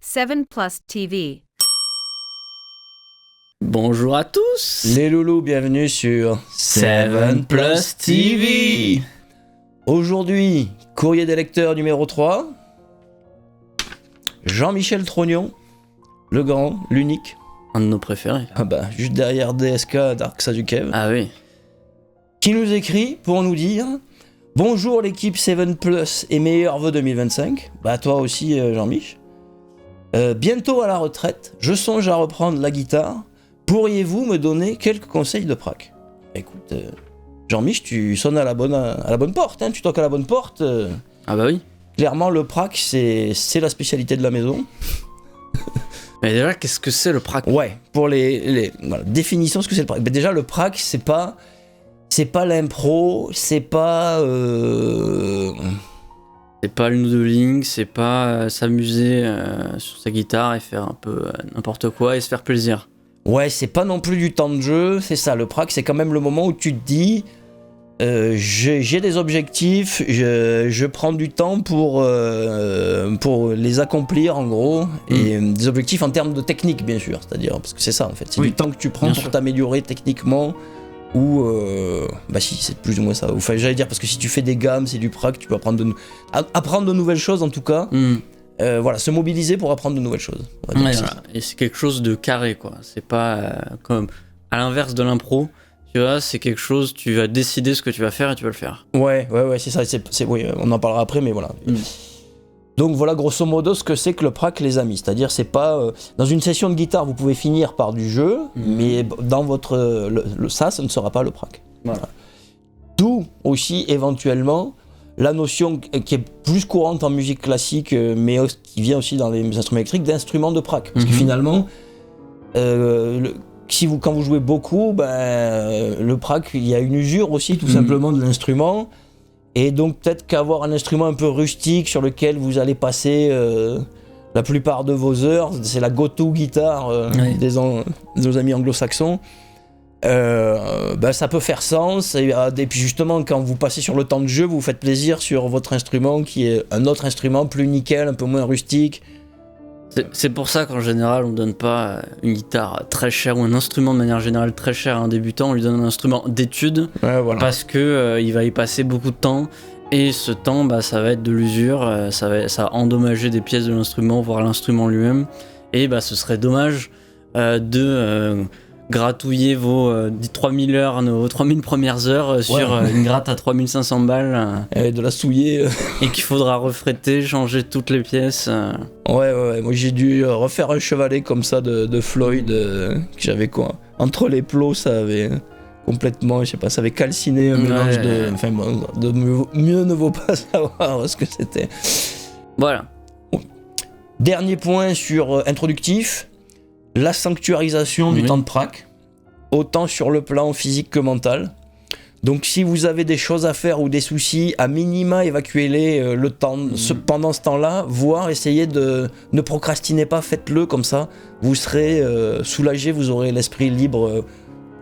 7plus TV. Bonjour à tous. Les loulous, bienvenue sur 7plus TV. Aujourd'hui, courrier des lecteurs numéro 3. Jean-Michel Trognon, le grand, l'unique. Un de nos préférés. Ah bah, juste derrière DSK, Dark Side du Kev. Ah oui. Qui nous écrit pour nous dire: bonjour l'équipe 7plus et meilleurs vœux 2025. Bah toi aussi Jean-Mich. Bientôt à la retraite, je songe à reprendre la guitare. Pourriez-vous me donner quelques conseils de prac? Écoute, Jean-Mich, tu sonnes à la bonne porte, hein, tu toques à la bonne porte. Ah bah oui. Clairement, le prac, c'est la spécialité de la maison. Mais déjà, qu'est-ce que c'est le prac? Ouais, pour voilà, définition, ce que c'est le prac. Mais déjà, le prac, c'est pas l'impro, c'est pas... C'est pas le noodling, c'est pas s'amuser sur sa guitare et faire un peu n'importe quoi et se faire plaisir. Ouais, c'est pas non plus du temps de jeu, c'est ça. Le prac, c'est quand même le moment où tu te dis... j'ai des objectifs, je prends du temps pour les accomplir en gros, et des objectifs en termes de technique bien sûr, c'est-à-dire, parce que c'est ça en fait, c'est du temps que tu prends pour t'améliorer techniquement, ou bah si, c'est plus ou moins ça, enfin j'allais dire, parce que si tu fais des gammes, c'est du prac, tu peux apprendre de nouvelles choses en tout cas, voilà, se mobiliser pour apprendre de nouvelles choses. Ouais, voilà. Et c'est quelque chose de carré quoi, c'est pas comme à l'inverse de l'impro. Tu vois, c'est quelque chose, tu vas décider ce que tu vas faire et tu vas le faire. Ouais, c'est ça, oui, on en parlera après, mais voilà. Donc voilà, grosso modo, ce que c'est que le prac, les amis. C'est-à-dire, c'est pas... dans une session de guitare, vous pouvez finir par du jeu, mais dans votre... ça ne sera pas le prac. Voilà. D'où aussi, éventuellement, la notion qui est plus courante en musique classique, mais qui vient aussi dans les instruments électriques, d'instruments de prac. Parce que finalement... quand vous jouez beaucoup, le prac, il y a une usure aussi tout simplement de l'instrument, et donc peut-être qu'avoir un instrument un peu rustique sur lequel vous allez passer la plupart de vos heures, c'est la go-to guitare de nos amis anglo-saxons, ça peut faire sens, et puis justement quand vous passez sur le temps de jeu, vous vous faites plaisir sur votre instrument qui est un autre instrument plus nickel, un peu moins rustique. C'est pour ça qu'en général on donne pas une guitare très chère ou un instrument de manière générale très cher à un débutant, on lui donne un instrument d'étude, voilà. Parce que il va y passer beaucoup de temps et ce temps ça va être de l'usure, ça va endommager des pièces de l'instrument, voire l'instrument lui-même, et ce serait dommage de gratouiller vos 3000 heures, vos 3000 premières heures sur une gratte à 3500 balles. Et de la souiller. Et qu'il faudra refréter, changer toutes les pièces. Ouais, moi j'ai dû refaire un chevalet comme ça de Floyd, que j'avais quoi. Entre les plots, ça avait complètement, je sais pas, ça avait calciné un mélange de... Enfin, mieux ne vaut pas savoir ce que c'était. Voilà. Dernier point sur introductif. La sanctuarisation du temps de prac, autant sur le plan physique que mental. Donc si vous avez des choses à faire ou des soucis, à minima évacuez-les le temps, pendant ce temps-là, voire essayez de ne procrastinez pas, faites-le comme ça, vous serez soulagé, vous aurez l'esprit libre,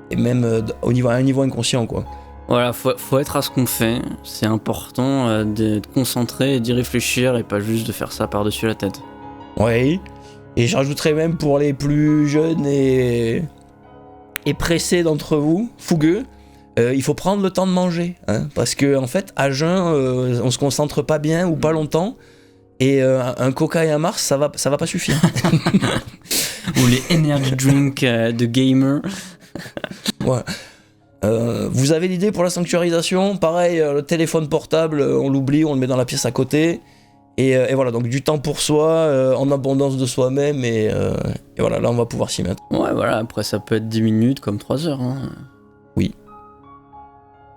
et même à un niveau inconscient quoi. Voilà, faut être à ce qu'on fait, c'est important d'être concentré et d'y réfléchir et pas juste de faire ça par-dessus la tête. Oui. Et je rajouterais même pour les plus jeunes et pressés d'entre vous, fougueux, il faut prendre le temps de manger, hein, parce que en fait, à jeun, on se concentre pas bien ou pas longtemps, et un Coca et un Mars, ça va pas suffire. Ou les energy drinks de gamer. Ouais. Vous avez l'idée pour la sanctuarisation? Pareil, le téléphone portable, on l'oublie, on le met dans la pièce à côté. Et voilà, donc du temps pour soi, en abondance de soi-même, et voilà, là on va pouvoir s'y mettre. Ouais, voilà, après ça peut être 10 minutes comme 3 heures. Hein. Oui.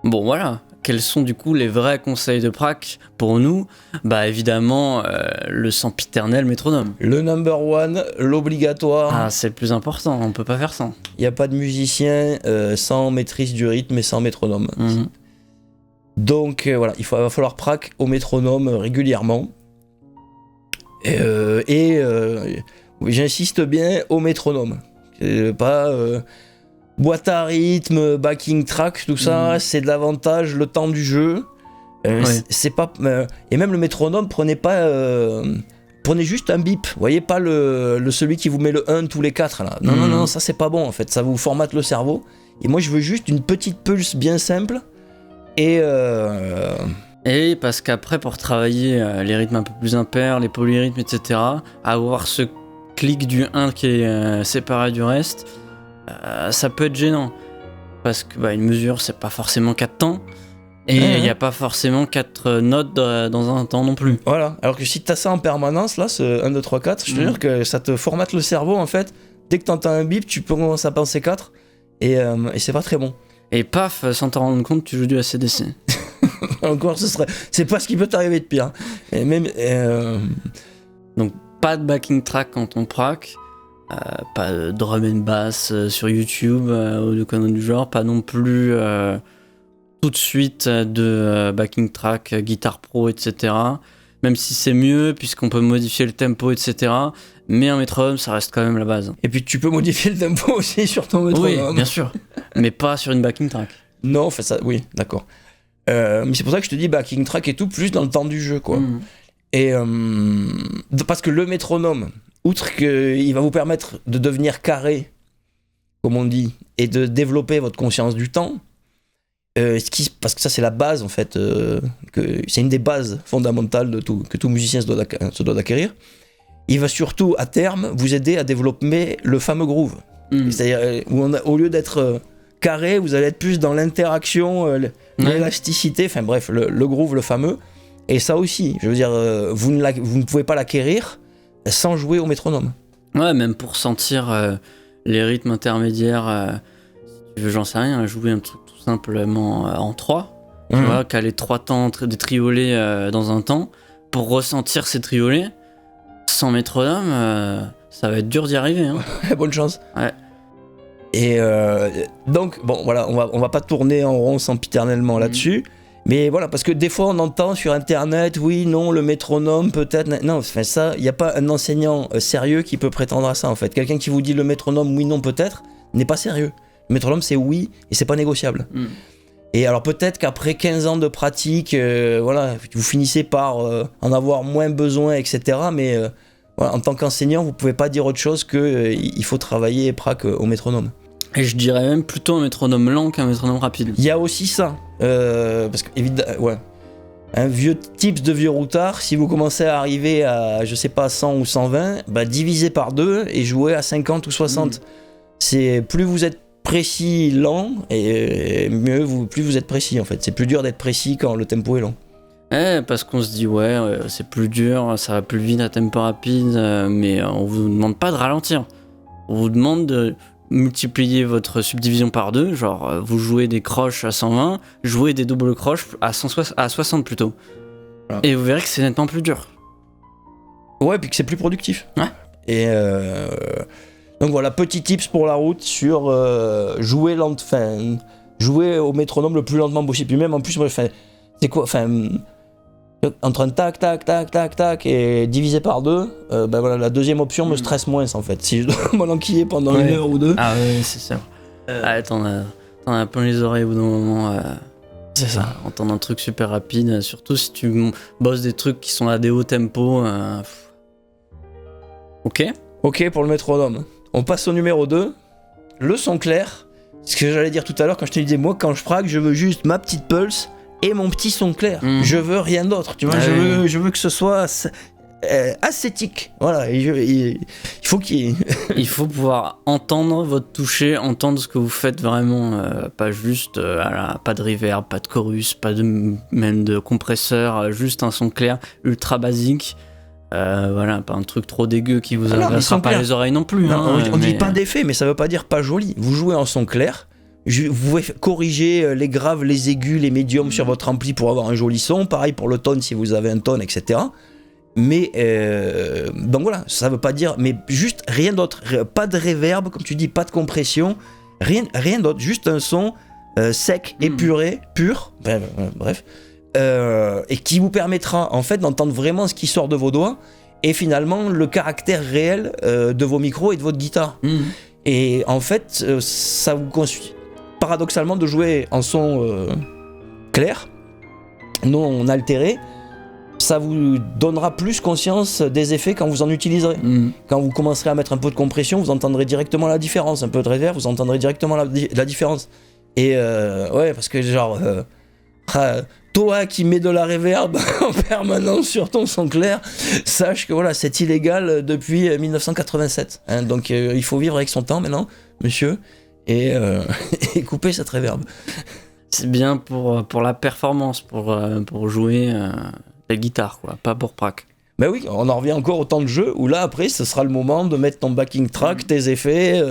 Bon, voilà, quels sont du coup les vrais conseils de prac pour nous? Évidemment, le sempiternel métronome. Le number one, l'obligatoire. Ah, c'est le plus important, on peut pas faire sans. Il n'y a pas de musicien sans maîtrise du rythme et sans métronome. Donc voilà, va falloir prac au métronome régulièrement. J'insiste bien au métronome, pas boîte à rythme, backing track, tout ça, c'est davantage le temps du jeu. C'est pas et même le métronome, prenez pas prenez juste un bip, vous voyez, pas celui qui vous met le 1 tous les 4 là. Non, ça c'est pas bon en fait, ça vous formate le cerveau. Et moi je veux juste une petite pulse bien simple et parce qu'après pour travailler les rythmes un peu plus impairs, les polyrythmes, etc., avoir ce clic du 1 qui est séparé du reste, ça peut être gênant. Parce que une mesure c'est pas forcément 4 temps. Et il n'y a pas forcément 4 notes dans un temps non plus. Voilà, alors que si tu as ça en permanence, là, ce 1, 2, 3, 4, je te jure que ça te formate le cerveau en fait. Dès que tu entends un bip, tu peux commencer à penser 4 et c'est pas très bon. Et paf, sans t'en rendre compte, tu joues du AC/DC. Encore, c'est pas ce qui peut t'arriver de pire. Et même, Donc, pas de backing track quand on praque, pas de drum and bass sur YouTube ou de conneries du genre, pas non plus. Tout de suite de backing track, guitare pro, etc. Même si c'est mieux, puisqu'on peut modifier le tempo, etc. Mais un métronome, ça reste quand même la base. Et puis tu peux modifier le tempo aussi sur ton métronome. Oui, bien sûr. Mais pas sur une backing track. Non, enfin ça, oui, d'accord. Mais c'est pour ça que je te dis backing track et tout, plus dans le temps du jeu, quoi. Et parce que le métronome, outre qu'il va vous permettre de devenir carré, comme on dit, et de développer votre conscience du temps, parce que ça c'est la base en fait, c'est une des bases fondamentales de tout, que tout musicien se doit d'acquérir. Il va surtout à terme vous aider à développer le fameux groove. C'est-à-dire au lieu d'être carré, vous allez être plus dans l'interaction, l'élasticité, enfin bref, le groove, le fameux. Et ça aussi, je veux dire, vous ne pouvez pas l'acquérir sans jouer au métronome. Ouais, même pour sentir les rythmes intermédiaires, si tu veux, j'en sais rien, jouer un truc simplement en 3, tu vois, caler 3 temps des triolets dans un temps, pour ressentir ces triolets, sans métronome, ça va être dur d'y arriver. Hein. Bonne chance. Ouais. Et donc, bon, voilà, on va pas tourner en rond sempiternellement là-dessus, mais voilà, parce que des fois on entend sur internet, oui, non, le métronome, peut-être, non, enfin ça, il n'y a pas un enseignant sérieux qui peut prétendre à ça en fait. Quelqu'un qui vous dit le métronome, oui, non, peut-être, n'est pas sérieux. Le métronome c'est oui et c'est pas négociable. Et alors peut-être qu'après 15 ans de pratique, voilà, vous finissez par en avoir moins besoin, etc. Mais voilà, en tant qu'enseignant, vous pouvez pas dire autre chose que il faut travailler et prac au métronome. Et je dirais même plutôt un métronome lent qu'un métronome rapide. Il y a aussi ça, parce que évidemment, ouais. Un vieux tips de vieux routard, si vous commencez à arriver à, je sais pas, 100 ou 120, bah divisez par 2 et jouez à 50 ou 60. C'est plus vous êtes précis, lent, et mieux plus vous êtes précis en fait. C'est plus dur d'être précis quand le tempo est lent. Parce qu'on se dit c'est plus dur, ça va plus vite à tempo rapide, mais on vous demande pas de ralentir. On vous demande de multiplier votre subdivision par 2, genre vous jouez des croches à 120, jouez des doubles croches à 60 plutôt. Voilà. Et vous verrez que c'est nettement plus dur. Ouais, puis que c'est plus productif. Ouais. Et donc voilà, petit tips pour la route sur jouer au métronome le plus lentement possible. Puis même en plus, c'est quoi, entre un tac tac tac tac tac et divisé par 2, ben voilà, la deuxième option me stresse moins en fait. Si je dois m'enquiller pendant 1 heure ou 2. Ah oui, c'est ça. T'en as plein les oreilles au bout d'un moment. C'est ça. Entendre un truc super rapide, surtout si tu bosses des trucs qui sont à des hauts tempos. Ok pour le métronome. On passe au numéro 2, le son clair. Ce que j'allais dire tout à l'heure quand je te disais, moi quand je prague, je veux juste ma petite pulse et mon petit son clair. Je veux rien d'autre, tu vois. Je veux que ce soit ascétique. Voilà, il faut qu'il y ait... Il faut pouvoir entendre votre toucher, entendre ce que vous faites vraiment, pas juste, pas de reverb, pas de chorus, pas même de compresseur, juste un son clair, ultra basique. Voilà, pas un truc trop dégueu qui vous agressera pas les oreilles non plus. Non, on dit pas d'effet, mais ça veut pas dire pas joli. Vous jouez en son clair, vous pouvez corriger les graves, les aigus, les médiums sur votre ampli pour avoir un joli son. Pareil pour le tone si vous avez un tone, etc. Mais donc voilà, ça veut pas dire, mais juste rien d'autre. Pas de reverb, comme tu dis, pas de compression, rien d'autre. Juste un son sec, épuré, pur. Bref. Et qui vous permettra en fait d'entendre vraiment ce qui sort de vos doigts et finalement le caractère réel de vos micros et de votre guitare. Et en fait ça vous consuit paradoxalement de jouer en son clair, non altéré, ça vous donnera plus conscience des effets quand vous en utiliserez. Quand vous commencerez à mettre un peu de compression, vous entendrez directement la différence. Un peu de reverb, vous entendrez directement la différence. Et ouais, parce que genre... toi qui mets de la reverb en permanence sur ton son clair, sache que voilà, c'est illégal depuis 1987. Hein, donc il faut vivre avec son temps maintenant, monsieur, et couper cette reverb. C'est bien pour la performance, pour jouer la guitare, quoi, pas pour prac. Ben oui, on en revient encore au temps de jeu, où là après, ce sera le moment de mettre ton backing track, tes effets,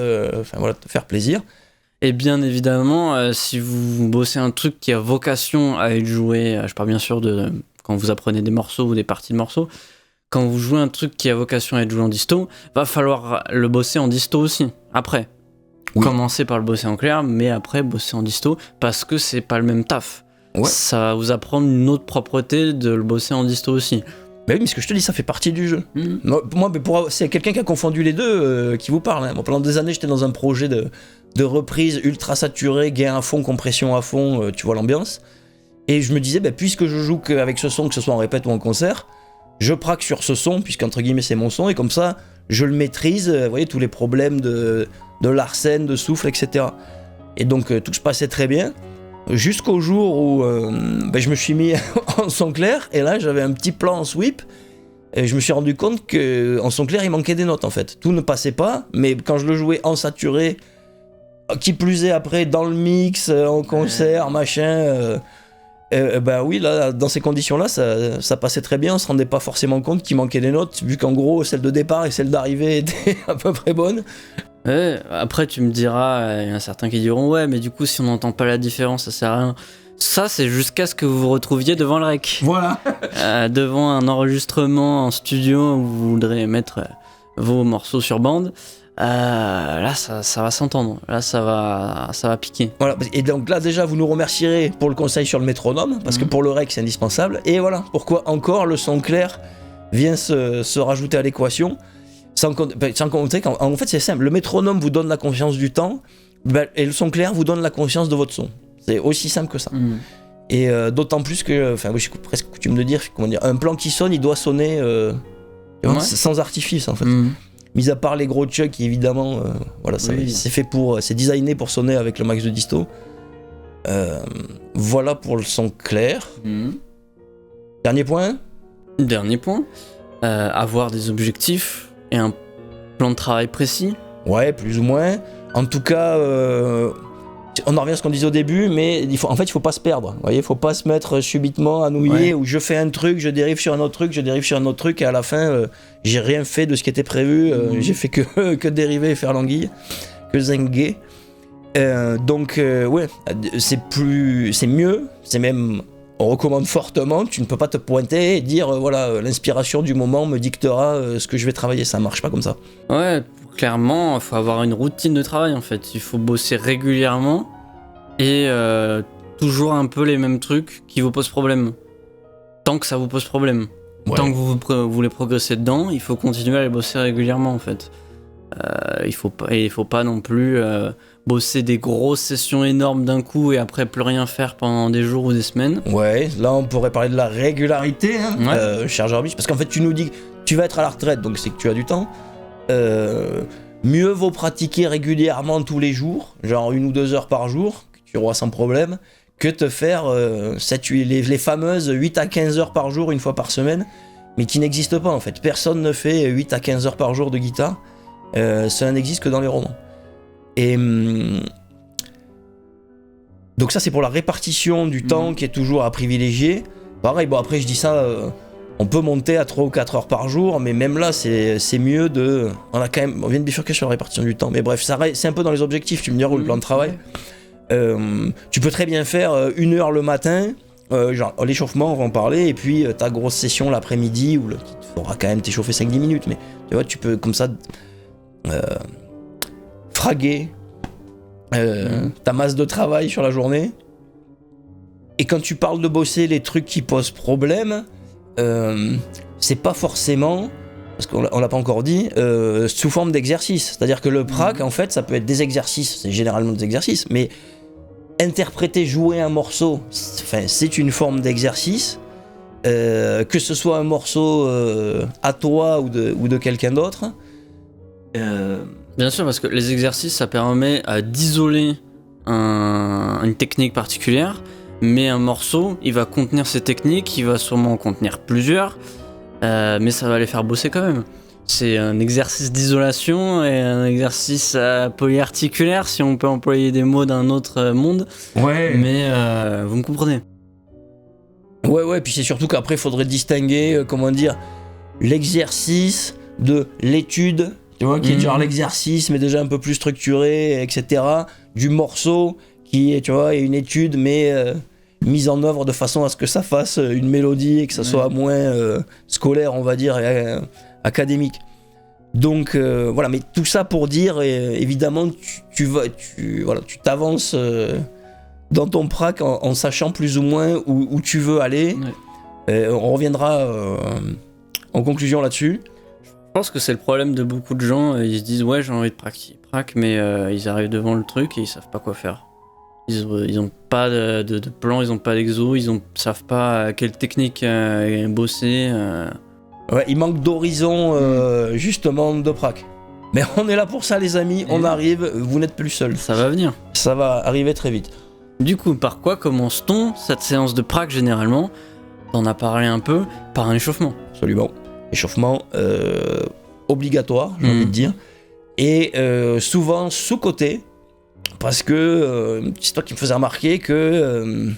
enfin voilà, te faire plaisir. Et bien évidemment, si vous bossez un truc qui a vocation à être joué, je parle bien sûr de quand vous apprenez des morceaux ou des parties de morceaux, quand vous jouez un truc qui a vocation à être joué en disto, va falloir le bosser en disto aussi, après. Oui. Commencez par le bosser en clair, mais après bosser en disto, parce que c'est pas le même taf. Ouais. Ça va vous apprendre une autre propreté de le bosser en disto aussi. Mais oui, mais ce que je te dis, ça fait partie du jeu. Moi, c'est quelqu'un qui a confondu les deux qui vous parle. Hein. Moi, pendant des années, j'étais dans un projet de reprise ultra saturé, gain à fond, compression à fond, tu vois l'ambiance. Et je me disais, puisque je joue qu'avec ce son, que ce soit en répète ou en concert, je praque sur ce son, puisqu'entre guillemets c'est mon son, et comme ça, je le maîtrise, vous voyez, tous les problèmes de l'arsène, de souffle, etc. Et donc, tout se passait très bien. Jusqu'au jour où je me suis mis en son clair, et là j'avais un petit plan en sweep, et je me suis rendu compte qu'en son clair il manquait des notes en fait. Tout ne passait pas, mais quand je le jouais en saturé, qui plus est après dans le mix, en concert, machin, oui, là, dans ces conditions-là, ça passait très bien, on se rendait pas forcément compte qu'il manquait des notes, vu qu'en gros celle de départ et celle d'arrivée étaient à peu près bonnes. Ouais, après tu me diras, il y en a certains qui diront ouais, mais du coup si on n'entend pas la différence ça sert à rien. Ça c'est jusqu'à ce que vous vous retrouviez devant le rec. Voilà. Devant un enregistrement en studio où vous voudrez mettre vos morceaux sur bande. Là ça va s'entendre, là ça va piquer. Voilà, et donc là déjà vous nous remercierez pour le conseil sur le métronome, parce que pour le rec c'est indispensable. Et voilà, pourquoi encore le son clair vient se rajouter à l'équation. Sans compter qu'en fait c'est simple, le métronome vous donne la conscience du temps, et le son clair vous donne la conscience de votre son. C'est aussi simple que ça. Et d'autant plus que, j'ai presque coutume de dire, un plan qui sonne, il doit sonner sans artifice en fait. Mis à part les gros chucks qui évidemment, c'est fait c'est designé pour sonner avec le max de disto. Voilà pour le son clair. Dernier point, avoir des objectifs et un plan de travail précis. Ouais, plus ou moins. En tout cas, on en revient à ce qu'on disait au début, mais il faut pas se perdre. Vous voyez, il faut pas se mettre subitement à nouiller où je fais un truc, je dérive sur un autre truc, et à la fin, j'ai rien fait de ce qui était prévu. J'ai fait que dériver et faire l'anguille, que zenguer. Donc, c'est mieux, c'est même... On recommande fortement, tu ne peux pas te pointer et dire l'inspiration du moment me dictera ce que je vais travailler, ça marche pas comme ça. Ouais, clairement, il faut avoir une routine de travail en fait, il faut bosser régulièrement et toujours un peu les mêmes trucs qui vous posent problème. Tant que ça vous pose problème. Ouais. Tant que vous voulez progresser dedans, il faut continuer à les bosser régulièrement en fait. Il faut pas non plus bosser des grosses sessions énormes d'un coup et après plus rien faire pendant des jours ou des semaines. Ouais, là on pourrait parler de la régularité, cher Jarvis, parce qu'en fait tu nous dis que tu vas être à la retraite, donc c'est que tu as du temps. Mieux vaut pratiquer régulièrement tous les jours, genre 1 ou 2 heures par jour, que tu auras sans problème, que te faire les fameuses 8 à 15 heures par jour une fois par semaine, mais qui n'existent pas en fait. Personne ne fait 8 à 15 heures par jour de guitare. Ça n'existe que dans les romans. Et donc ça c'est pour la répartition du temps qui est toujours à privilégier. Pareil, après je dis ça, on peut monter à 3 ou 4 heures par jour, mais même là c'est mieux de... On vient de bifurquer sur la répartition du temps, mais bref, c'est un peu dans les objectifs, tu me diras, ou le plan de travail. Tu peux très bien faire 1 heure le matin, genre l'échauffement on va en parler, et puis ta grosse session l'après-midi, où qui te fera quand même t'échauffer 5-10 minutes, mais tu vois, tu peux comme ça... fraguer ta masse de travail sur la journée. Et quand tu parles de bosser les trucs qui posent problème, c'est pas forcément, parce qu'on l'a pas encore dit, sous forme d'exercice. C'est-à-dire que le prac, en fait, ça peut être des exercices, c'est généralement des exercices, mais interpréter, jouer un morceau, c'est une forme d'exercice. que ce soit un morceau à toi ou de quelqu'un d'autre. Bien sûr, parce que les exercices, ça permet d'isoler une technique particulière, mais un morceau, il va contenir ces techniques, il va sûrement en contenir plusieurs, mais ça va les faire bosser quand même. C'est un exercice d'isolation et un exercice polyarticulaire, si on peut employer des mots d'un autre monde. Ouais. Mais vous me comprenez. Ouais, puis c'est surtout qu'après, il faudrait distinguer, l'exercice de l'étude, tu vois, qui est genre l'exercice, mais déjà un peu plus structuré, etc., du morceau, qui est, tu vois, une étude, mais mise en œuvre de façon à ce que ça fasse une mélodie et que ça soit moins scolaire, on va dire, académique. Donc voilà, mais tout ça pour dire, évidemment, tu t'avances dans ton prac en sachant plus ou moins où tu veux aller. On reviendra en conclusion là-dessus. Je pense que c'est le problème de beaucoup de gens. Ils se disent ouais, j'ai envie de prac, mais ils arrivent devant le truc et ils savent pas quoi faire. Ils ont pas de plan, ils ont pas d'exo, savent pas quelle technique bosser. Ouais, il manque d'horizon justement de prac. Mais on est là pour ça, les amis. On arrive, vous n'êtes plus seuls. Ça va venir. Ça va arriver très vite. Du coup, par quoi commence-t-on cette séance de prac généralement? T'en as parlé un peu, par un échauffement. Absolument. Échauffement obligatoire, j'ai envie de dire. Et souvent sous-coté, parce que c'est toi qui me faisais remarquer que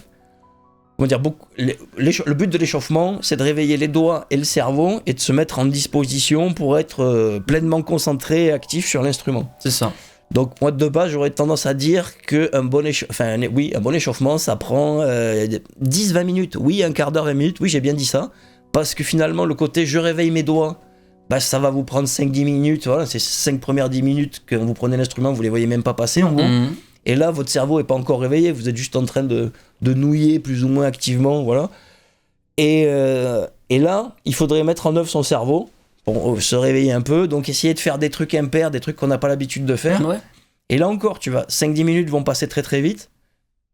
le but de l'échauffement, c'est de réveiller les doigts et le cerveau et de se mettre en disposition pour être pleinement concentré et actif sur l'instrument. C'est ça. Donc moi de base, j'aurais tendance à dire qu'un bon échauffement, ça prend 10-20 minutes. Oui, un quart d'heure, 20 minutes. Oui, j'ai bien dit ça. Parce que finalement, le côté je réveille mes doigts, ça va vous prendre 5-10 minutes. Voilà, c'est 5 premières 10 minutes que vous prenez l'instrument, vous les voyez même pas passer en gros. Et là, votre cerveau est pas encore réveillé, vous êtes juste en train de nouiller plus ou moins activement, voilà. Et là, il faudrait mettre en œuvre son cerveau pour se réveiller un peu, donc essayer de faire des trucs impairs, des trucs qu'on n'a pas l'habitude de faire. Ouais. Et là encore, 5-10 minutes vont passer très très vite,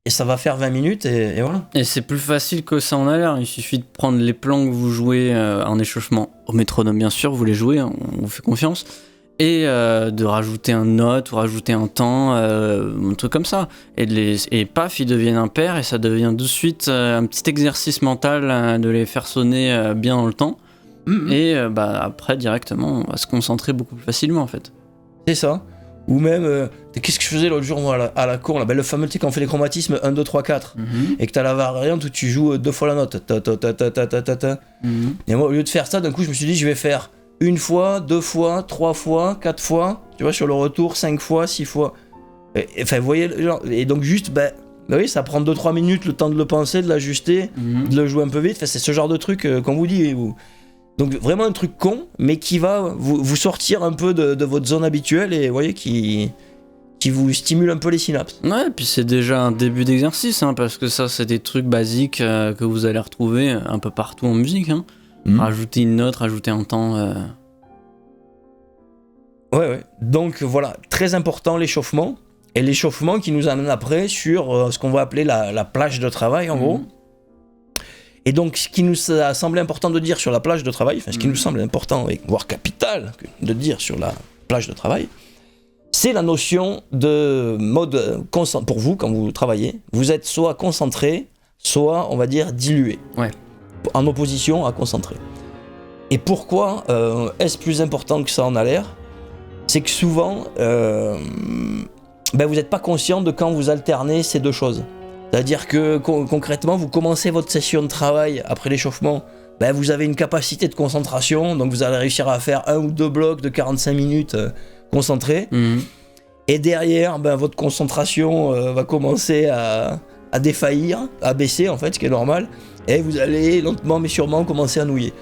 et ça va faire 20 minutes, et voilà. Et c'est plus facile que ça en a l'air, il suffit de prendre les plans que vous jouez en échauffement, au métronome bien sûr, vous les jouez, on vous fait confiance, et de rajouter une note ou rajouter un temps, un truc comme ça. Et paf, ils deviennent impairs, et ça devient de suite un petit exercice mental de les faire sonner bien dans le temps. Et après directement on va se concentrer beaucoup plus facilement en fait. C'est ça. Ou même qu'est-ce que je faisais l'autre jour moi à la cour là, le fameux, tu sais, quand on fait les chromatismes 1, 2, 3, 4 et que t'as la variante où tu joues 2 fois la note et moi au lieu de faire ça, d'un coup je me suis dit je vais faire 1 fois, 2 fois, 3 fois, 4 fois, tu vois, sur le retour 5 fois, 6 fois, enfin vous voyez genre, et donc juste oui, ça prend 2-3 minutes le temps de le penser, de l'ajuster, de le jouer un peu vite, enfin, c'est ce genre de truc qu'on vous dit. Donc vraiment un truc con, mais qui va vous sortir un peu de votre zone habituelle et vous voyez, qui vous stimule un peu les synapses. Ouais, et puis c'est déjà un début d'exercice, parce que ça c'est des trucs basiques que vous allez retrouver un peu partout en musique. Rajouter une note, rajouter un temps. Ouais. Donc voilà, très important l'échauffement. Et l'échauffement qui nous amène après sur ce qu'on va appeler la plage de travail en gros. Et donc, ce qui nous a semblé important de dire sur la plage de travail, enfin, ce qui nous semble important, voire capital, de dire sur la plage de travail, c'est la notion de mode pour vous, quand vous travaillez. Vous êtes soit concentré, soit, on va dire, dilué. Ouais. En opposition à concentré. Et pourquoi est-ce plus important que ça en a l'air ? C'est que souvent, vous n'êtes pas conscient de quand vous alternez ces deux choses. C'est-à-dire que concrètement, vous commencez votre session de travail après l'échauffement, vous avez une capacité de concentration, donc vous allez réussir à faire 1 ou 2 blocs de 45 minutes concentrés. Et derrière, votre concentration va commencer à défaillir, à baisser en fait, ce qui est normal, et vous allez lentement mais sûrement commencer à nouiller.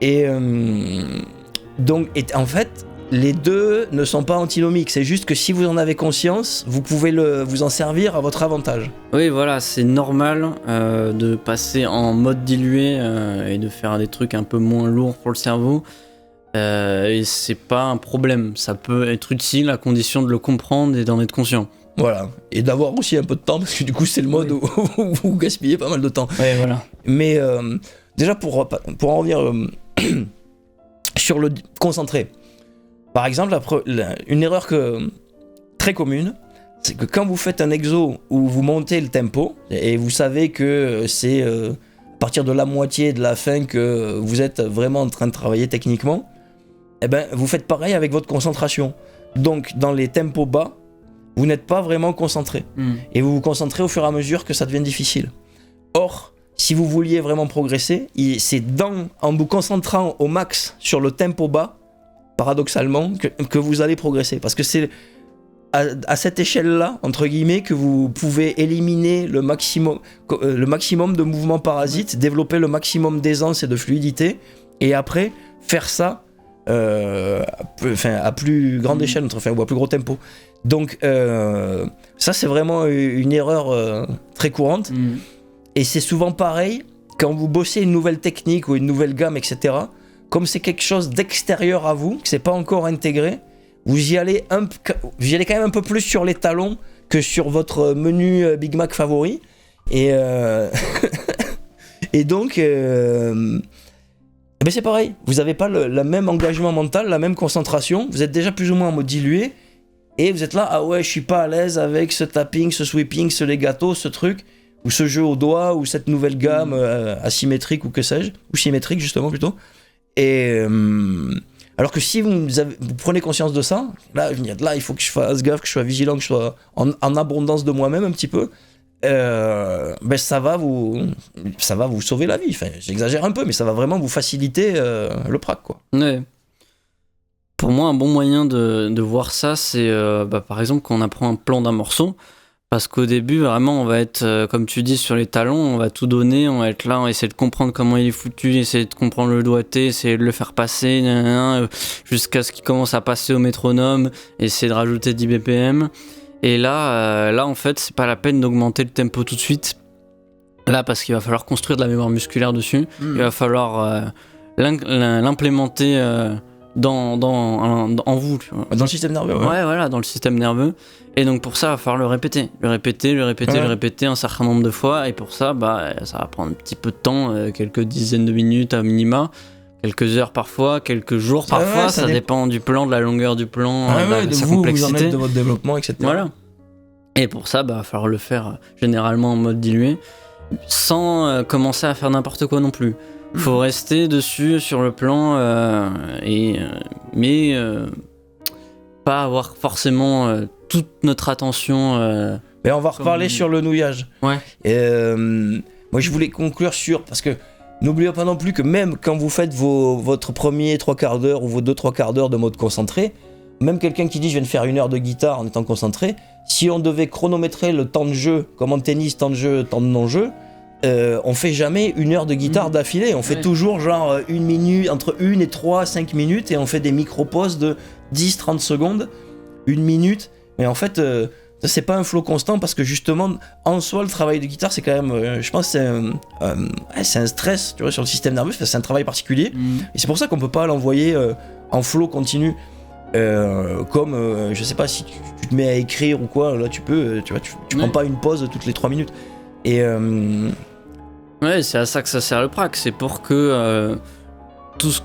Et donc, en fait, les deux ne sont pas antinomiques, c'est juste que si vous en avez conscience, vous pouvez vous en servir à votre avantage. Oui, voilà, c'est normal de passer en mode dilué et de faire des trucs un peu moins lourds pour le cerveau. Et c'est pas un problème, ça peut être utile à condition de le comprendre et d'en être conscient. Voilà, et d'avoir aussi un peu de temps, parce que du coup c'est le mode où vous gaspillez pas mal de temps. Ouais, voilà. Mais déjà pour en revenir sur le concentré. Par exemple, une erreur très commune, c'est que quand vous faites un exo où vous montez le tempo, et vous savez que c'est à partir de la moitié de la fin que vous êtes vraiment en train de travailler techniquement, eh ben, vous faites pareil avec votre concentration. Donc, dans les tempos bas, vous n'êtes pas vraiment concentré. Et vous vous concentrez au fur et à mesure que ça devient difficile. Or, si vous vouliez vraiment progresser, c'est en vous concentrant au max sur le tempo bas, paradoxalement, que vous allez progresser. Parce que c'est à cette échelle-là, entre guillemets, que vous pouvez éliminer le maximum de mouvements parasites, développer le maximum d'aisance et de fluidité, et après, faire ça à plus grande échelle, ou à plus gros tempo. Donc, ça, c'est vraiment une erreur très courante. Et c'est souvent pareil, quand vous bossez une nouvelle technique ou une nouvelle gamme, etc., comme c'est quelque chose d'extérieur à vous, que c'est pas encore intégré, vous y allez quand même un peu plus sur les talons que sur votre menu Big Mac favori. Et, et donc, ben c'est pareil, vous n'avez pas le même engagement mental, la même concentration, vous êtes déjà plus ou moins en mode dilué, et vous êtes là, ah ouais, je suis pas à l'aise avec ce tapping, ce sweeping, ce legato, ce truc, ou ce jeu au doigt, ou cette nouvelle gamme asymétrique, ou que sais-je, ou symétrique justement plutôt. Et alors que si vous prenez conscience de ça, là il faut que je fasse gaffe, que je sois vigilant, que je sois en abondance de moi-même un petit peu, ben ça va vous sauver la vie. Enfin, j'exagère un peu, mais ça va vraiment vous faciliter le prac, quoi. Ouais. Pour moi, un bon moyen de voir ça, c'est par exemple quand on apprend un plan d'un morceau. Parce qu'au début, vraiment, on va être, comme tu dis, sur les talons, on va tout donner, on va être là, on va essayer de comprendre comment il est foutu, essayer de comprendre le doigté, essayer de le faire passer, jusqu'à ce qu'il commence à passer au métronome, essayer de rajouter 10 BPM. Et là, en fait, c'est pas la peine d'augmenter le tempo tout de suite. Là, parce qu'il va falloir construire de la mémoire musculaire dessus, il va falloir l'implémenter en vous. Tu vois. Dans le système nerveux, ouais, voilà, dans le système nerveux. Et donc pour ça, il va falloir le répéter un certain nombre de fois. Et pour ça, ça va prendre un petit peu de temps, quelques dizaines de minutes à minima, quelques heures parfois, quelques jours parfois. Ça dépend du plan, de la longueur du plan, de sa complexité. Vous en êtes de votre développement, etc. Voilà. Et pour ça, il va falloir le faire généralement en mode dilué, sans commencer à faire n'importe quoi non plus. Faut rester dessus sur le plan, mais pas avoir forcément toute notre attention. Mais on va reparler sur le nouillage. Ouais. Moi, je voulais conclure parce que n'oubliez pas non plus que même quand vous faites votre premier 3/4 d'heure ou vos 2-3 quarts d'heure de mode concentré, même quelqu'un qui dit je viens de faire 1 heure de guitare en étant concentré, si on devait chronométrer le temps de jeu, comme en tennis, temps de jeu, temps de non-jeu, on fait jamais 1 heure de guitare d'affilée, on fait toujours genre 1 minute, entre 1 et 3-5 minutes, et on fait des micro-pauses de 10-30 secondes, 1 minute, mais en fait c'est pas un flow constant, parce que justement en soi le travail de guitare c'est quand même, je pense que c'est un stress, tu vois, sur le système nerveux, c'est un travail particulier, et c'est pour ça qu'on peut pas l'envoyer en flow continu. Comme je sais pas, si tu te mets à écrire ou quoi, là tu peux, tu vois, tu prends pas une pause toutes les 3 minutes. Et ouais, c'est à ça que ça sert le prac, c'est pour que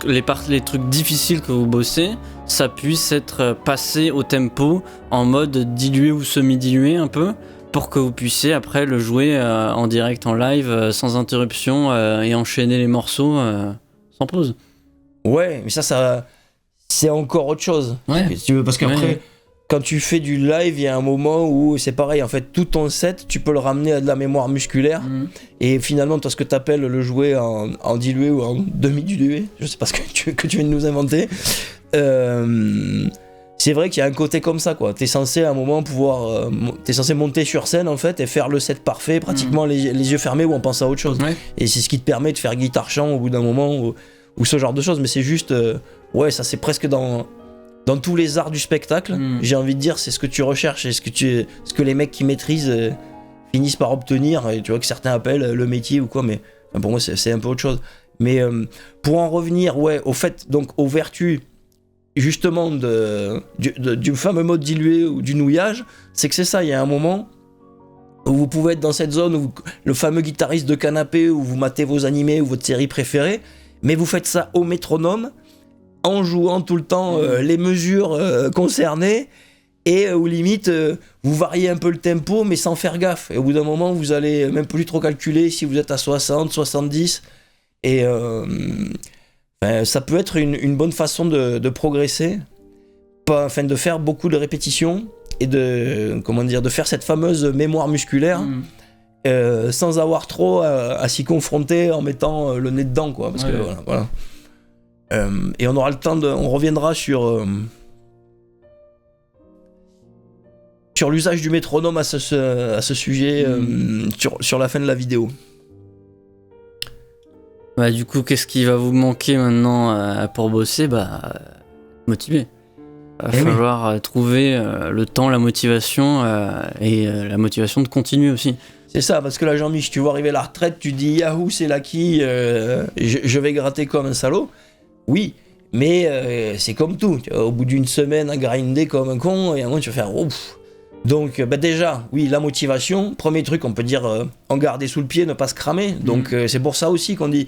les trucs difficiles que vous bossez, ça puisse être passé au tempo en mode dilué ou semi-dilué un peu, pour que vous puissiez après le jouer en direct, en live, sans interruption, et enchaîner les morceaux sans pause. Ouais, mais ça c'est encore autre chose. Ouais. Si tu veux, parce qu'après, quand tu fais du live, il y a un moment où c'est pareil, en fait, tout ton set, tu peux le ramener à de la mémoire musculaire, et finalement, toi, ce que tu appelles le jouer en dilué ou en demi-dilué, je sais pas ce que tu viens de nous inventer, c'est vrai qu'il y a un côté comme ça, quoi. T'es censé à un moment pouvoir, t'es censé monter sur scène, en fait, et faire le set parfait, pratiquement les yeux fermés, où on pense à autre chose. Ouais. Et c'est ce qui te permet de faire guitare-chant au bout d'un moment, ou ce genre de choses, mais c'est juste, ouais, ça c'est presque dans tous les arts du spectacle, j'ai envie de dire, c'est ce que tu recherches et ce que les mecs qui maîtrisent finissent par obtenir, et tu vois que certains appellent le métier ou quoi, mais pour moi c'est un peu autre chose. Mais pour en revenir, ouais, au fait, donc aux vertus justement du fameux mode dilué ou du nouillage, c'est que c'est ça, il y a un moment Vous pouvez être dans cette zone où le fameux guitariste de canapé où vous matez vos animés ou votre série préférée, mais vous faites ça au métronome, en jouant tout le temps les mesures concernées, et où limite vous variez un peu le tempo mais sans faire gaffe. Et au bout d'un moment, vous allez même plus trop calculer si vous êtes à 60, 70, et ça peut être une bonne façon de progresser, de faire beaucoup de répétitions et de faire cette fameuse mémoire musculaire sans avoir trop à s'y confronter en mettant le nez dedans, quoi, parce que voilà. Et on aura le temps on reviendra sur l'usage du métronome à ce sujet sur la fin de la vidéo. Bah, du coup, qu'est-ce qui va vous manquer maintenant pour bosser ? Motiver. Il va falloir trouver le temps, la motivation et la motivation de continuer aussi. C'est ça, parce que là, Jean-Mich, tu vois arriver à la retraite, tu dis Yahoo, c'est l'acquis, je vais gratter comme un salaud. Oui, mais c'est comme tout. Tu vois, au bout d'une semaine à grinder comme un con, et à un moment, tu vas faire ouf. Donc, déjà, oui, la motivation, premier truc, on peut dire en garder sous le pied, ne pas se cramer. Donc, c'est pour ça aussi qu'on dit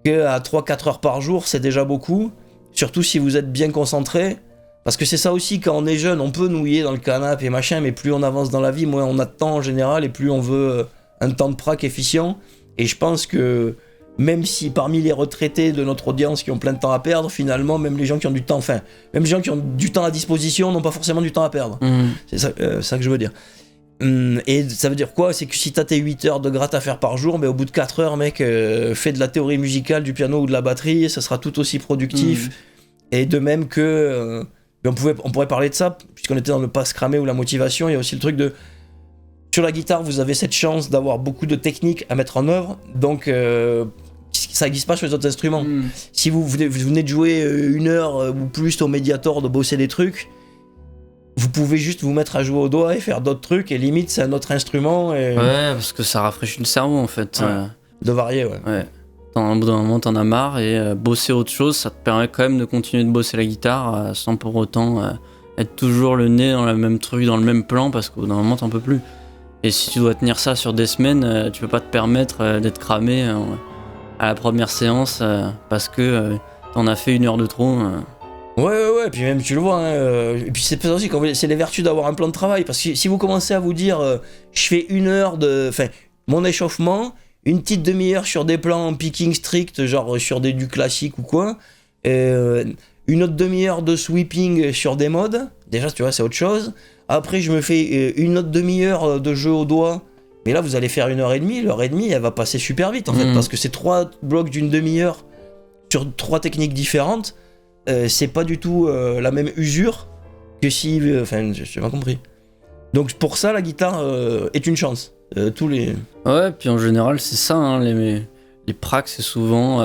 qu'à 3-4 heures par jour, c'est déjà beaucoup, surtout si vous êtes bien concentré. Parce que c'est ça aussi, quand on est jeune, on peut nouiller dans le canapé et machin, mais plus on avance dans la vie, moins on a de temps en général, et plus on veut un temps de prac efficient. Et je pense que même si parmi les retraités de notre audience qui ont plein de temps à perdre, finalement, même les gens qui ont du temps, même les gens qui ont du temps à disposition n'ont pas forcément du temps à perdre. C'est ça que je veux dire. Et ça veut dire quoi ? C'est que si t'as tes 8 heures de gratte à faire par jour, au bout de 4 heures, mec, fais de la théorie musicale, du piano ou de la batterie, ça sera tout aussi productif. Et de même que... on pourrait parler de ça, puisqu'on était dans le pas se cramer ou la motivation, il y a aussi le truc de... Sur la guitare, vous avez cette chance d'avoir beaucoup de techniques à mettre en œuvre, donc ça n'existe pas sur les autres instruments. Si vous venez de jouer 1 heure ou plus au Mediator, de bosser des trucs, vous pouvez juste vous mettre à jouer au doigt et faire d'autres trucs, et limite c'est un autre instrument. Et... Ouais, parce que ça rafraîchit le cerveau en fait. De varier, ouais. Au bout d'un moment, t'en as marre, et bosser autre chose, ça te permet quand même de continuer de bosser la guitare sans pour autant être toujours le nez dans le même truc, dans le même plan, parce qu'au bout d'un moment, t'en peux plus. Et si tu dois tenir ça sur des semaines, tu peux pas te permettre d'être cramé à la première séance parce que t'en as fait 1 heure de trop. Ouais, puis même tu le vois, et puis c'est aussi c'est les vertus d'avoir un plan de travail, parce que si vous commencez à vous dire je fais 1 heure mon échauffement, une petite demi-heure sur des plans en picking strict, genre sur du classique ou quoi, une autre demi-heure de sweeping sur des modes, déjà tu vois c'est autre chose. Après je me fais une autre demi-heure de jeu au doigt, mais là vous allez faire 1h30, l'heure et demie elle va passer super vite en fait, parce que c'est 3 blocs d'une demi-heure sur 3 techniques différentes, c'est pas du tout la même usure que si... j'ai pas compris. Donc pour ça la guitare est une chance. Ouais, puis en général c'est ça, hein, les pracs c'est souvent 1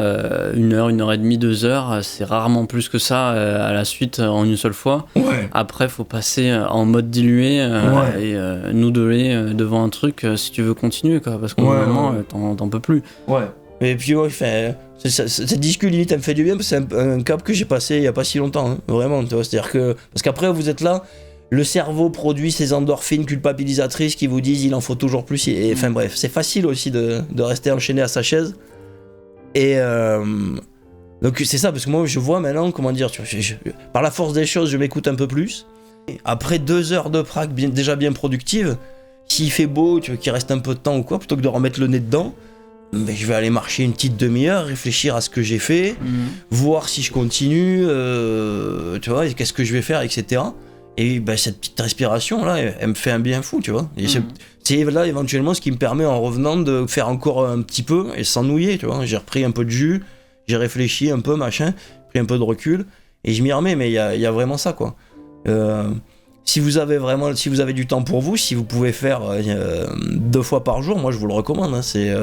heure, 1h30, 2 heures, c'est rarement plus que ça à la suite en une seule fois. Après faut passer en mode dilué et noudeler devant un truc si tu veux continuer, quoi, parce qu'au moment t'en peux plus. Et puis cette discussion limite elle me fait du bien, parce que c'est un cap que j'ai passé il y a pas si longtemps, hein, vraiment, tu vois, c'est-à-dire que parce qu'après vous êtes là, le cerveau produit ces endorphines culpabilisatrices qui vous disent il en faut toujours plus, et bref, c'est facile aussi de rester enchaîné à sa chaise. Et donc c'est ça, parce que moi je vois maintenant, comment dire, par la force des choses je m'écoute un peu plus. Après 2 heures de prac déjà bien productive, s'il fait beau, tu veux qu'il reste un peu de temps ou quoi, plutôt que de remettre le nez dedans, je vais aller marcher une petite demi-heure, réfléchir à ce que j'ai fait, voir si je continue, tu vois, qu'est-ce que je vais faire, etc. Et cette petite respiration là, elle me fait un bien fou, tu vois. Et c'est là éventuellement ce qui me permet en revenant de faire encore un petit peu et sans nouiller, tu vois. J'ai repris un peu de jus, j'ai réfléchi un peu, machin, pris un peu de recul et je m'y remets, mais il y a vraiment ça, quoi. Si vous avez du temps pour vous, si vous pouvez faire 2 fois par jour, moi je vous le recommande, hein. C'est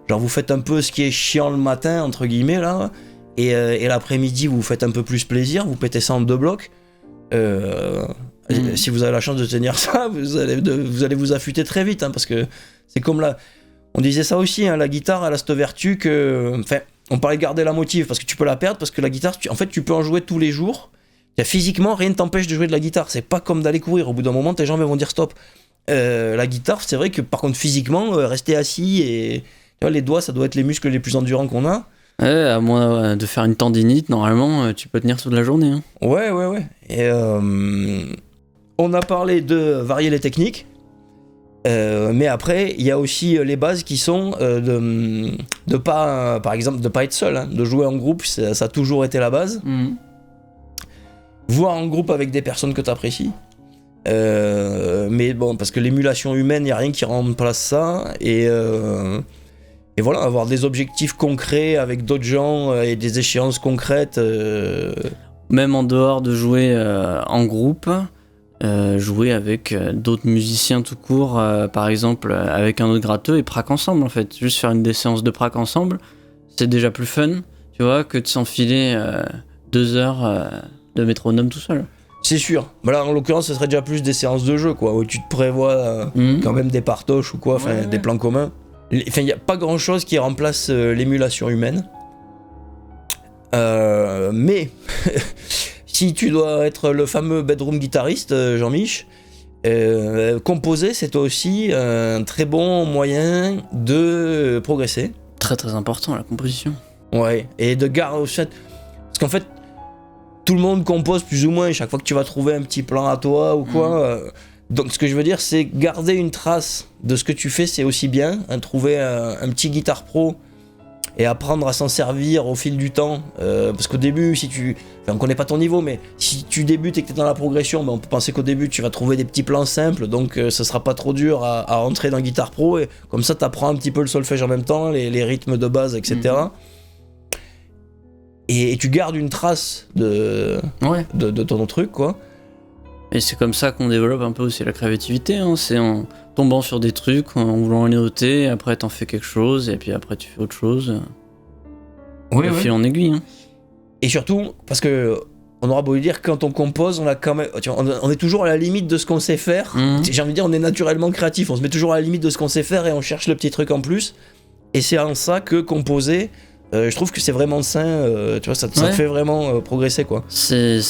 genre vous faites un peu ce qui est chiant le matin entre guillemets là, et l'après-midi vous faites un peu plus plaisir, vous pétez ça en 2 blocs. Si vous avez la chance de tenir ça, vous allez vous affûter très vite, hein, parce que c'est comme là, on disait ça aussi, hein, la guitare elle a cette vertu que, on parlait de garder la motive, parce que tu peux la perdre, parce que la guitare, en fait tu peux en jouer tous les jours, Physiquement, rien ne t'empêche de jouer de la guitare. C'est pas comme d'aller courir. Au bout d'un moment, tes jambes vont dire stop. La guitare, c'est vrai que par contre, physiquement, rester assis et tu vois, les doigts, ça doit être les muscles les plus endurants qu'on a. À moins de faire une tendinite, normalement, tu peux tenir toute la journée. Hein. Ouais. Et on a parlé de varier les techniques. Mais après, il y a aussi les bases qui sont de pas, par exemple, de pas être seul, hein, de jouer en groupe, ça a toujours été la base. Voir en groupe avec des personnes que tu apprécies. Mais bon, parce que l'émulation humaine, il n'y a rien qui remplace ça. Et voilà, avoir des objectifs concrets avec d'autres gens et des échéances concrètes. Même en dehors de jouer en groupe, jouer avec d'autres musiciens tout court, par exemple avec un autre gratteux et prac ensemble en fait. Juste faire des séances de prac ensemble, c'est déjà plus fun, tu vois, que de s'enfiler 2 heures de métronome tout seul. C'est sûr. Bah là, en l'occurrence, ce serait déjà plus des séances de jeu, quoi, où tu te prévois quand même des partoches ou quoi, des plans communs. Il n'y a pas grand-chose qui remplace l'émulation humaine. Mais si tu dois être le fameux bedroom guitariste, Jean-Mich, composer, c'est aussi un très bon moyen de progresser. Très très important, la composition. Ouais, et de garder au fait. Parce qu'en fait, tout le monde compose plus ou moins, chaque fois que tu vas trouver un petit plan à toi ou quoi. Donc ce que je veux dire, c'est garder une trace de ce que tu fais, c'est aussi bien. Trouver un petit guitare pro et apprendre à s'en servir au fil du temps. Parce qu'au début, on connaît pas ton niveau, mais si tu débutes et que tu es dans la progression, on peut penser qu'au début, tu vas trouver des petits plans simples, donc ce sera pas trop dur à rentrer dans guitare pro. Et comme ça, tu apprends un petit peu le solfège en même temps, les rythmes de base, etc. Et tu gardes une trace de ton truc, quoi. Et c'est comme ça qu'on développe un peu aussi la créativité, hein. C'est en tombant sur des trucs, en voulant les noter, après t'en fais quelque chose, et puis après tu fais autre chose. Fil en aiguille. Hein. Et surtout, parce que on aura beau le dire, quand on compose, on a quand même, on est toujours à la limite de ce qu'on sait faire. J'ai envie de dire, on est naturellement créatif, on se met toujours à la limite de ce qu'on sait faire et on cherche le petit truc en plus. Et c'est en ça que composer, je trouve que c'est vraiment sain, tu vois, ça te fait vraiment progresser, quoi. C'est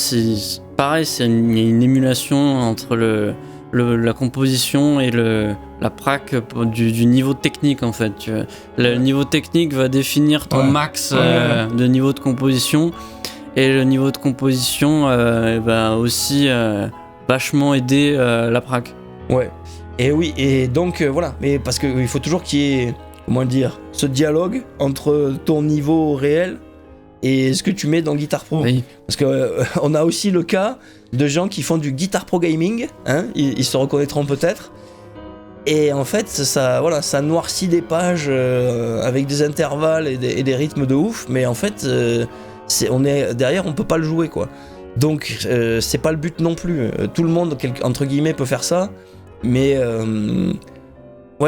pareil, il y a une émulation entre la composition et la prac du niveau technique, en fait. Tu vois. Le niveau technique va définir ton max de niveau de composition, et le niveau de composition va aussi vachement aider la prac. Ouais, et oui, et donc voilà, mais parce qu'il faut toujours qu'il y ait, comment dire, ce dialogue entre ton niveau réel et ce que tu mets dans Guitar Pro. Oui. Parce que on a aussi le cas de gens qui font du Guitar Pro Gaming, hein, ils se reconnaîtront peut-être. Et en fait, ça noircit des pages avec des intervalles et des rythmes de ouf, mais en fait, derrière, on peut pas le jouer, quoi. Donc, c'est pas le but non plus. Tout le monde, entre guillemets, peut faire ça, mais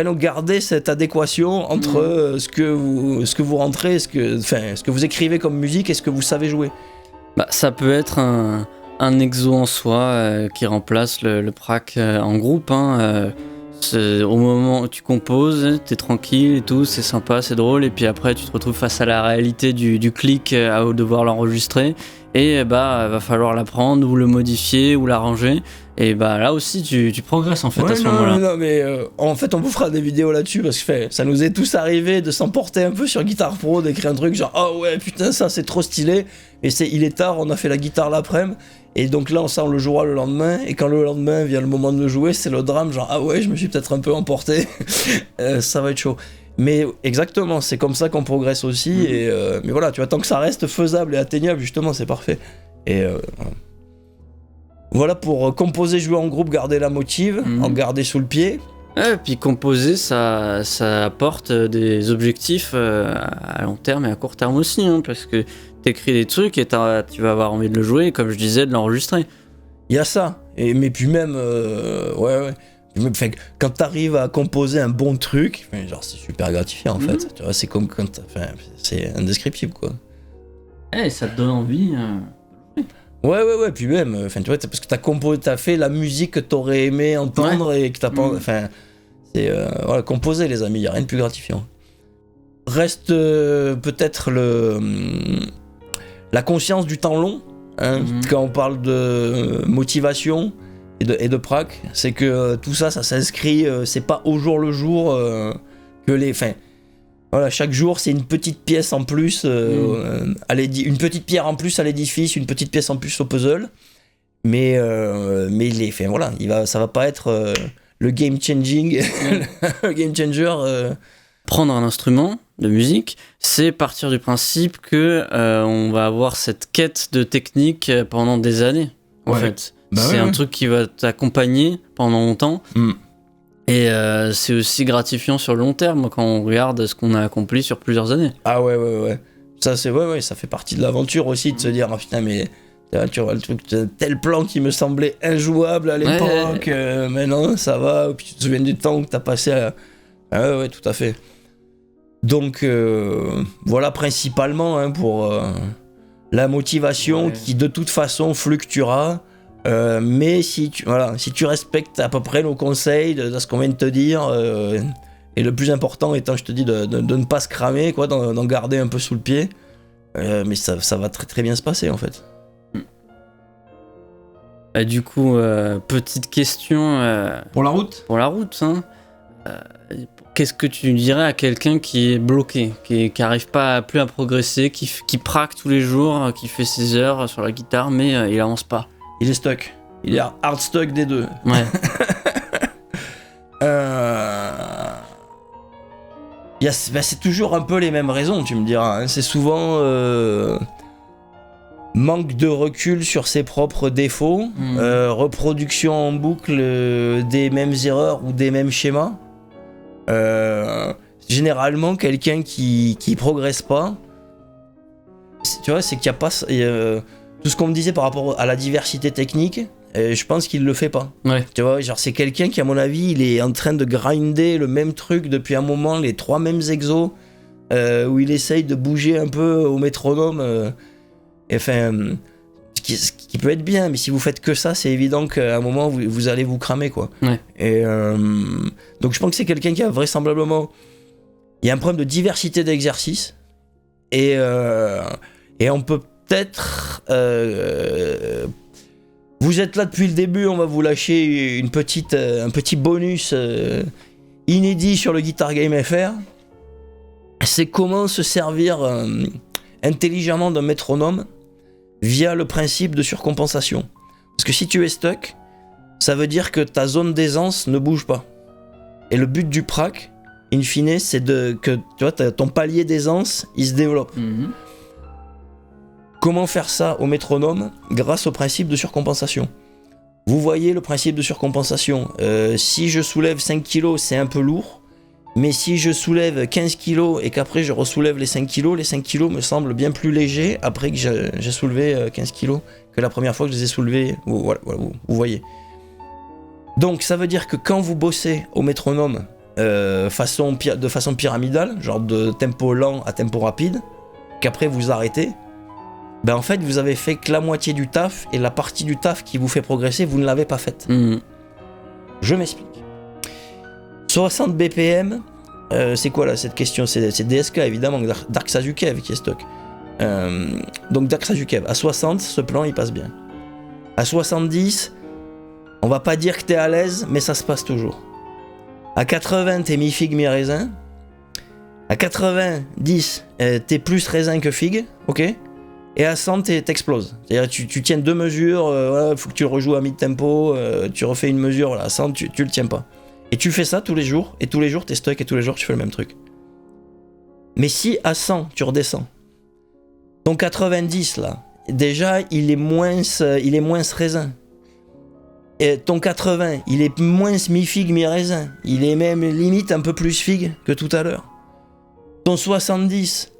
donc garder cette adéquation entre ce que vous rentrez, ce que vous écrivez comme musique et ce que vous savez jouer. Bah, ça peut être un exo en soi qui remplace le prac en groupe, hein. Au moment où tu composes, t'es tranquille et tout, c'est sympa, c'est drôle, et puis après tu te retrouves face à la réalité du clic à devoir l'enregistrer, et va falloir l'apprendre ou le modifier ou l'arranger, et là aussi tu progresses en fait à ce moment-là. Non, mais en fait on vous fera des vidéos là-dessus, parce que ça nous est tous arrivé de s'emporter un peu sur Guitar Pro, d'écrire un truc genre oh ouais putain ça c'est trop stylé, et il est tard, on a fait la guitare l'après-midi. Et donc là, on le jouera le lendemain, et quand le lendemain vient le moment de le jouer, c'est le drame, genre ah ouais, je me suis peut-être un peu emporté, ça va être chaud. Mais exactement, c'est comme ça qu'on progresse aussi, mais voilà, tu vois, tant que ça reste faisable et atteignable, justement, c'est parfait. Et voilà pour composer, jouer en groupe, garder la motive, en garder sous le pied. Et puis composer, ça apporte des objectifs à long terme et à court terme aussi, hein, parce que t'écris des trucs et tu vas avoir envie de le jouer, et comme je disais, de l'enregistrer. Il y a ça, mais puis même, quand t'arrives à composer un bon truc, genre c'est super gratifiant en fait, tu vois, c'est comme quand c'est indescriptible, quoi. Ça te donne envie. Ouais, puis même, tu vois, parce que t'as fait la musique que t'aurais aimé entendre et que t'as pas. C'est composer, les amis, y a rien de plus gratifiant. Reste peut-être la conscience du temps long, hein, quand on parle de motivation et de prac, c'est que tout ça s'inscrit, c'est pas au jour le jour que les... Enfin, voilà, chaque jour c'est une petite pièce en plus, une petite pierre en plus à l'édifice, une petite pièce en plus au puzzle, mais ça va pas être le game changing, le game changer. Prendre un instrument de musique, c'est partir du principe que on va avoir cette quête de technique pendant des années, en fait. C'est un truc qui va t'accompagner pendant longtemps. Et c'est aussi gratifiant sur le long terme quand on regarde ce qu'on a accompli sur plusieurs années. Ah ouais. Ça, ça fait partie de l'aventure aussi, de se dire, oh, putain, mais tu vois le truc, tel plan qui me semblait injouable à l'époque, maintenant ça va, puis tu te souviens du temps que t'as passé à... Ah ouais, tout à fait. Donc voilà principalement hein, pour la motivation qui de toute façon fluctuera, mais si tu respectes à peu près nos conseils de ce qu'on vient de te dire, et le plus important étant, je te dis, de ne pas se cramer, quoi, d'en garder un peu sous le pied, mais ça va très très bien se passer en fait. Du coup, petite question... Pour la route ? Pour la route, hein. Qu'est-ce que tu dirais à quelqu'un qui est bloqué, qui n'arrive pas plus à progresser, qui praque tous les jours, qui fait ses heures sur la guitare, mais il avance pas? Il est stuck. Il est hard stuck des deux. Ouais. C'est toujours un peu les mêmes raisons, tu me diras. Hein. C'est souvent manque de recul sur ses propres défauts, reproduction en boucle des mêmes erreurs ou des mêmes schémas. Généralement, quelqu'un qui progresse pas, tu vois, c'est qu'il n'y a pas tout ce qu'on me disait par rapport à la diversité technique. Je pense qu'il le fait pas. Ouais. Tu vois, genre c'est quelqu'un qui, à mon avis, il est en train de grinder le même truc depuis un moment, les 3 mêmes exos, où il essaye de bouger un peu au métronome. Enfin, ce qui peut être bien, mais si vous faites que ça, c'est évident qu'à un moment vous allez vous cramer, quoi. Ouais. Et donc je pense que c'est quelqu'un qui a vraisemblablement, il y a un problème de diversité d'exercices, et on peut peut-être vous êtes là depuis le début, on va vous lâcher un petit bonus inédit sur le Guitar Game FR. C'est comment se servir intelligemment d'un métronome via le principe de surcompensation. Parce que si tu es stuck, ça veut dire que ta zone d'aisance ne bouge pas. Et le but du prac, in fine, c'est que tu vois, ton palier d'aisance, il se développe. Comment faire ça au métronome? Grâce au principe de surcompensation. Vous voyez le principe de surcompensation. Si je soulève 5 kg, c'est un peu lourd. Mais si je soulève 15 kg et qu'après je ressoulève les 5 kg me semblent bien plus légers après que j'ai soulevé 15 kg que la première fois que je les ai soulevés. Voilà, vous voyez. Donc ça veut dire que quand vous bossez au métronome de façon pyramidale, genre de tempo lent à tempo rapide, qu'après vous arrêtez, ben en fait vous avez fait que la moitié du taf, et la partie du taf qui vous fait progresser, vous ne l'avez pas faite. Je m'explique. 60 BPM, c'est quoi là cette question? C'est DSK évidemment, Dark Sazukev qui est stock. Donc Dark Sazukev, à 60, ce plan il passe bien. À 70, on va pas dire que t'es à l'aise, mais ça se passe toujours. À 80, t'es mi-figue, mi-raisin. À 90, t'es plus raisin que figue, ok? Et à 100, t'exploses. C'est-à-dire tu tiens 2 mesures, faut que tu le rejoues à mid-tempo, tu refais une mesure, voilà, à 100, tu le tiens pas. Et tu fais ça tous les jours, et tous les jours t'es stuck, et tous les jours tu fais le même truc. Mais si à 100 tu redescends, ton 90 là, déjà il est moins raisin. Et ton 80, il est moins mi-figue, mi-raisin. Il est même limite un peu plus figue que tout à l'heure. Ton 70,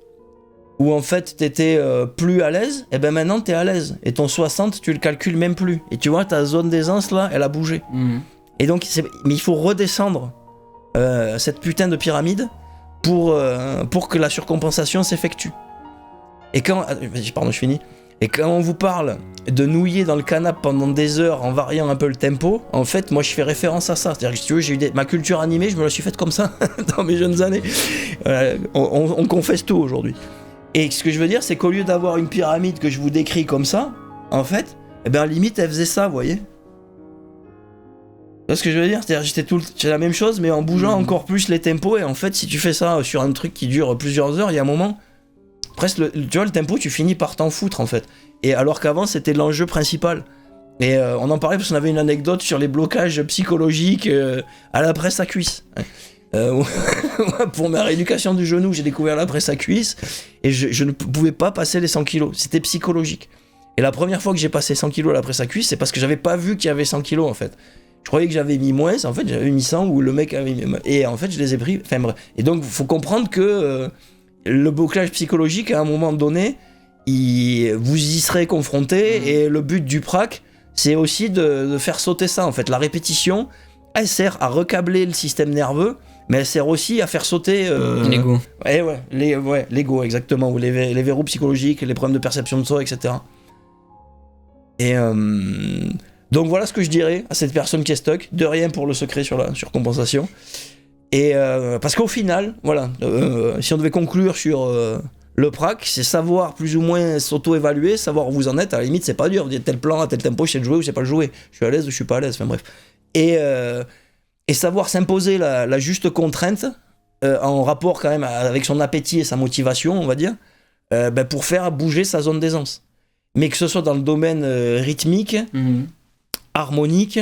où en fait t'étais plus à l'aise, et ben maintenant t'es à l'aise. Et ton 60, tu le calcules même plus. Et tu vois, ta zone d'aisance là, elle a bougé. Et donc, mais il faut redescendre cette putain de pyramide pour que la surcompensation s'effectue. Et pardon, je finis. Et quand on vous parle de nouiller dans le canapé pendant des heures en variant un peu le tempo, en fait, moi je fais référence à ça. C'est-à-dire que si tu veux, ma culture animée, je me la suis faite comme ça dans mes jeunes années. On confesse tout aujourd'hui. Et ce que je veux dire, c'est qu'au lieu d'avoir une pyramide que je vous décris comme ça, en fait, limite, elle faisait ça, vous voyez. Tu vois ce que je veux dire ? C'est-à-dire, c'est la même chose, mais en bougeant encore plus les tempos. Et en fait, si tu fais ça sur un truc qui dure plusieurs heures, il y a un moment, presque, tu vois, le tempo, tu finis par t'en foutre, en fait. Et alors qu'avant, c'était l'enjeu principal. Et on en parlait parce qu'on avait une anecdote sur les blocages psychologiques à la presse à cuisse. Pour ma rééducation du genou, j'ai découvert la presse à cuisse et je ne pouvais pas passer les 100 kilos. C'était psychologique. Et la première fois que j'ai passé 100 kilos à la presse à cuisse, c'est parce que j'avais pas vu qu'il y avait 100 kilos, en fait. Je croyais que j'avais mis moins, en fait j'avais mis 100 ou le mec avait mis... Et en fait je les ai pris, enfin bref. Et donc il faut comprendre que le blocage psychologique à un moment donné, vous y serez confronté et le but du prac, c'est aussi de faire sauter ça en fait. La répétition, elle sert à recabler le système nerveux, mais elle sert aussi à faire sauter... l'ego. L'ego exactement, ou les verrous psychologiques, les problèmes de perception de soi, etc. Et... donc voilà ce que je dirais à cette personne qui est stuck, de rien pour le secret sur la surcompensation. Et parce qu'au final, voilà, si on devait conclure sur le prac, c'est savoir plus ou moins s'auto-évaluer, savoir où vous en êtes. À la limite, c'est pas dur, vous dites tel plan, à tel tempo, je sais le jouer ou je sais pas le jouer, je suis à l'aise ou je suis pas à l'aise, enfin bref. Et savoir s'imposer la juste contrainte en rapport quand même avec son appétit et sa motivation, on va dire, pour faire bouger sa zone d'aisance. Mais que ce soit dans le domaine rythmique, harmonique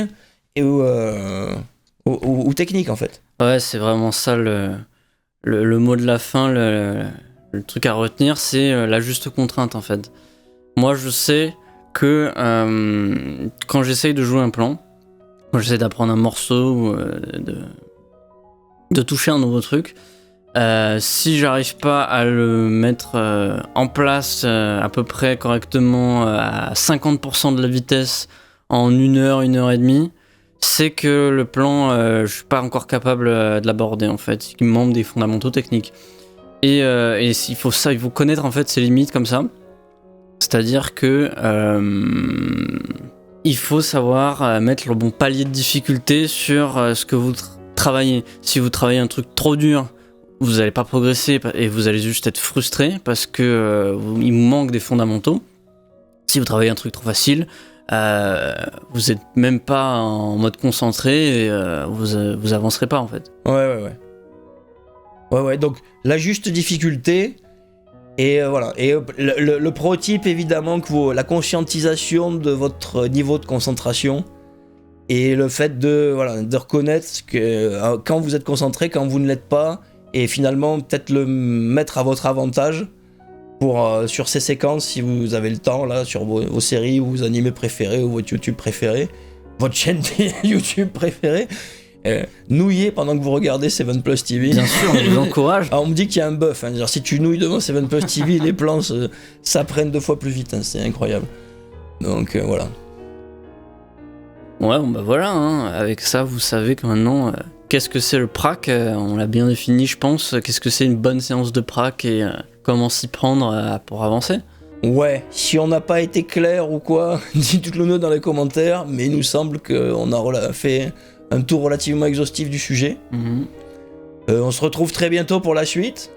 et ou technique en fait. Ouais, c'est vraiment ça le mot de la fin, le truc à retenir, c'est la juste contrainte en fait. Moi je sais que quand j'essaye de jouer un plan, quand j'essaie d'apprendre un morceau ou de toucher un nouveau truc, si j'arrive pas à le mettre en place à peu près correctement à 50% de la vitesse en 1 heure, 1 heure et demie, c'est que le plan, je suis pas encore capable de l'aborder en fait. Il me manque des fondamentaux techniques. Et il faut connaître en fait ses limites comme ça. C'est-à-dire que il faut savoir mettre le bon palier de difficulté sur ce que vous travaillez. Si vous travaillez un truc trop dur, vous n'allez pas progresser et vous allez juste être frustré parce que il vous manque des fondamentaux. Si vous travaillez un truc trop facile, vous êtes même pas en mode concentré et vous avancerez pas en fait. Ouais, donc la juste difficulté et voilà. Et le prototype évidemment que la conscientisation de votre niveau de concentration et le fait de reconnaître que quand vous êtes concentré, quand vous ne l'êtes pas, et finalement peut-être le mettre à votre avantage pour sur ces séquences si vous avez le temps là sur vos séries ou vos animés préférés ou votre YouTube préféré, votre chaîne YouTube préférée. Nouillez pendant que vous regardez 7+ TV. Bien sûr, on vous encourage. Alors on me dit qu'il y a un buff, hein. Genre, si tu nouilles devant 7+ TV, les plans s'apprennent 2 fois plus vite, hein. C'est incroyable. Donc voilà. Ouais, bon bah voilà, hein. Avec ça vous savez que maintenant, qu'est-ce que c'est le prac, on l'a bien défini je pense, qu'est-ce que c'est une bonne séance de prac et comment s'y prendre pour avancer. Ouais, si on n'a pas été clair ou quoi, dites-le nous dans les commentaires, mais il nous semble qu'on a fait un tour relativement exhaustif du sujet. On se retrouve très bientôt pour la suite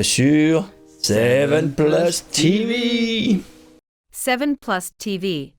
sur 7+ TV. 7+ TV.